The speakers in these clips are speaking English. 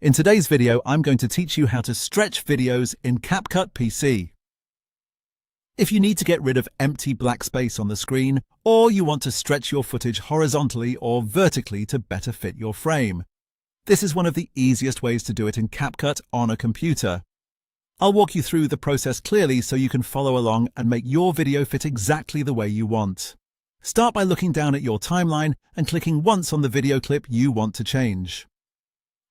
In today's video, I'm going to teach you how to stretch videos in CapCut PC. If you need to get rid of empty black space on the screen, or you want to stretch your footage horizontally or vertically to better fit your frame, this is one of the easiest ways to do it in CapCut on a computer. I'll walk you through the process clearly so you can follow along and make your video fit exactly the way you want. Start by looking down at your timeline and clicking once on the video clip you want to change.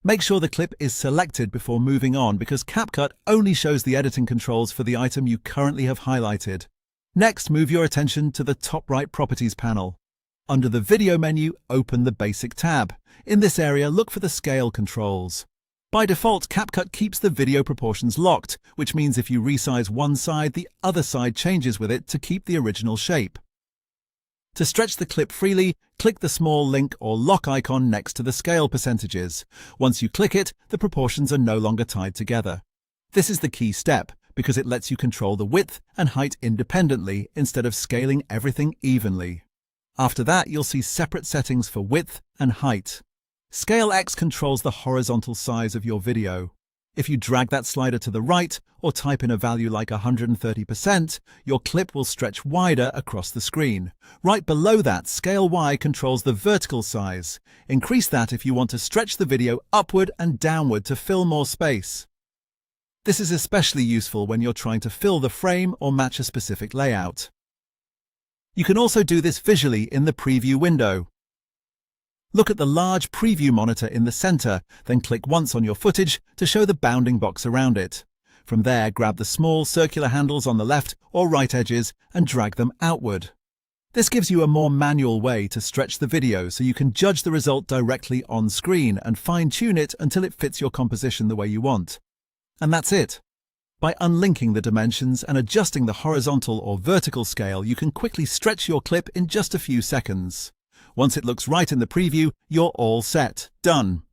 Make sure the clip is selected before moving on because CapCut only shows the editing controls for the item you currently have highlighted. Next, move your attention to the top right Properties panel. Under the Video menu, open the Basic tab. In this area, look for the Scale controls. By default, CapCut keeps the video proportions locked, which means if you resize one side, the other side changes with it to keep the original shape. To stretch the clip freely, click the small link or lock icon next to the scale percentages. Once you click it, the proportions are no longer tied together. This is the key step because it lets you control the width and height independently instead of scaling everything evenly. After that, you'll see separate settings for width and height. Scale X controls the horizontal size of your video. If you drag that slider to the right or type in a value like 130%, your clip will stretch wider across the screen. Right below that, Scale Y controls the vertical size. Increase that if you want to stretch the video upward and downward to fill more space. This is especially useful when you're trying to fill the frame or match a specific layout. You can also do this visually in the preview window. Look at the large preview monitor in the center, then click once on your footage to show the bounding box around it. From there, grab the small circular handles on the left or right edges and drag them outward. This gives you a more manual way to stretch the video so you can judge the result directly on screen and fine-tune it until it fits your composition the way you want. And that's it. By unlinking the dimensions and adjusting the horizontal or vertical scale, you can quickly stretch your clip in just a few seconds. Once it looks right in the preview, you're all set. Done.